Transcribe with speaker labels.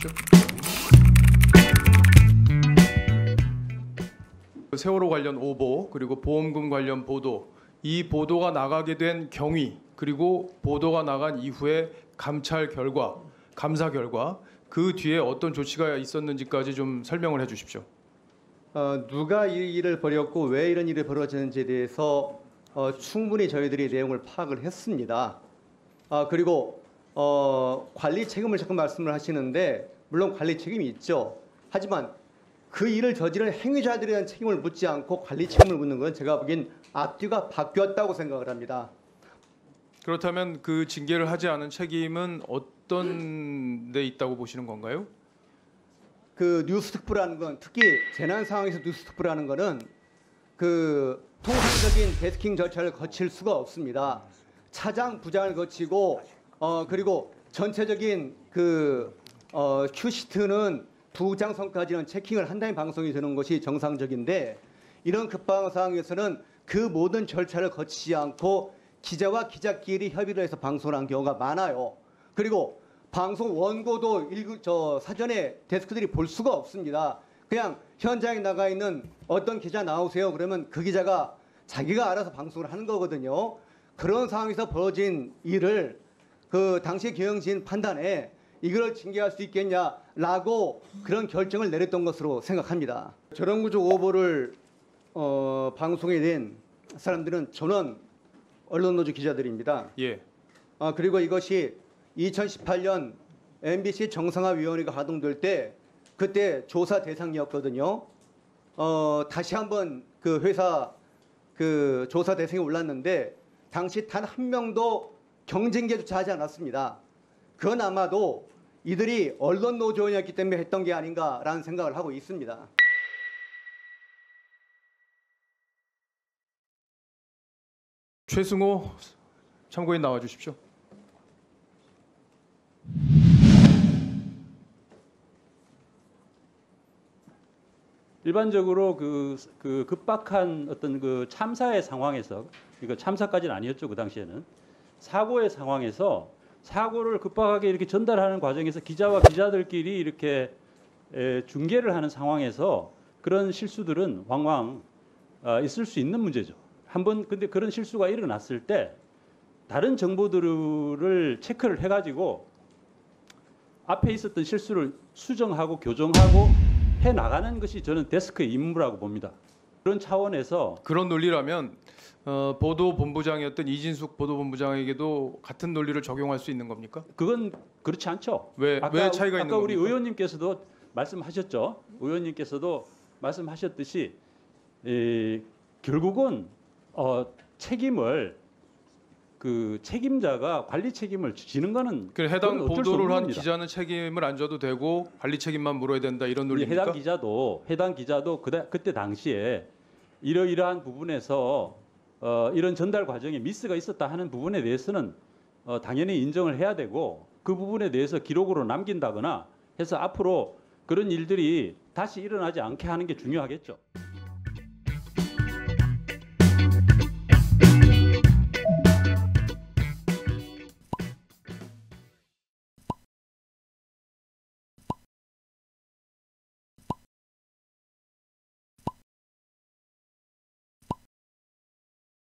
Speaker 1: 주십시오. 세월호 관련 오보 그리고 보험금 관련 보도, 이 보도가 나가게 된 경위 그리고 보도가 나간 이후에 감찰 결과, 감사 결과, 그 뒤에 어떤 조치가 있었는지까지 좀 설명을 해주십시오.
Speaker 2: 누가 이 일을 벌였고 왜 이런 일이 벌어지는지에 대해서 충분히 저희들이 내용을 파악을 했습니다. 그리고 관리 책임을 자꾸 말씀을 하시는데 물론 관리 책임이 있죠. 하지만 그 일을 저지른 행위자들에 대한 책임을 묻지 않고 관리 책임을 묻는 건 제가 보기엔 앞뒤가 바뀌었다고 생각을 합니다.
Speaker 1: 그렇다면 그 징계를 하지 않은 책임은 어떤 데 있다고 보시는 건가요?
Speaker 2: 그 뉴스특보라는 건, 특히 재난 상황에서 뉴스특보라는 거는 그 통상적인 데스킹 절차를 거칠 수가 없습니다. 차장, 부장을 거치고 그리고 전체적인 그 큐시트는 부장선까지는 체킹을 한 다음에 방송이 되는 것이 정상적인데, 이런 급박한 상황에서는 그 모든 절차를 거치지 않고 기자와 기자끼리 협의를 해서 방송을 한 경우가 많아요. 그리고 방송 원고도 사전에 데스크들이 볼 수가 없습니다. 그냥 현장에 나가 있는 어떤 기자 나오세요 그러면 그 기자가 자기가 알아서 방송을 하는 거거든요. 그런 상황에서 벌어진 일을 그 당시 경영진 판단에 이걸 징계할 수 있겠냐라고 그런 결정을 내렸던 것으로 생각합니다. 저런 구조 오보를 방송에 낸 사람들은 전원 언론노조 기자들입니다.
Speaker 1: 예.
Speaker 2: 그리고 이것이 2018년 MBC 정상화위원회가 가동될 때 그때 조사 대상이었거든요. 다시 한번 그 회사 그 조사 대상에 올랐는데 당시 단 한 명도 경쟁계조차 하지 않았습니다. 그건 아마도 이들이 언론 노조원이었기 때문에 했던 게 아닌가라는 생각을 하고 있습니다.
Speaker 1: 최승호 참고인 나와 주십시오.
Speaker 3: 일반적으로 그 급박한 어떤 그 참사의 상황에서, 이거 참사까지는 아니었죠 그 당시에는, 사고의 상황에서 사고를 급박하게 이렇게 전달하는 과정에서 기자와 기자들끼리 이렇게 중계를 하는 상황에서 그런 실수들은 왕왕 있을 수 있는 문제죠. 한번 근데 그런 실수가 일어났을 때 다른 정보들을 체크를 해가지고 앞에 있었던 실수를 수정하고 교정하고 해 나가는 것이 저는 데스크의 임무라고 봅니다. 그런 차원에서
Speaker 1: 그런 논리라면 보도본부장이었던 이진숙 보도본부장에게도 같은 논리를 적용할 수 있는 겁니까?
Speaker 3: 그건 그렇지 않죠.
Speaker 1: 왜 차이가 있는 겁니까?
Speaker 3: 아까 우리 의원님께서도 말씀하셨죠. 의원님께서도 말씀하셨듯이 결국은 책임을 그 책임자가 관리 책임을 지는 거는
Speaker 1: 해당 보도를 한
Speaker 3: 겁니다.
Speaker 1: 기자는 책임을 안 져도 되고 관리 책임만 물어야 된다, 이런 논리입니까?
Speaker 3: 해당 기자도 그때 당시에 이러이러한 부분에서 이런 전달 과정에 미스가 있었다 하는 부분에 대해서는 당연히 인정을 해야 되고, 그 부분에 대해서 기록으로 남긴다거나 해서 앞으로 그런 일들이 다시 일어나지 않게 하는 게 중요하겠죠.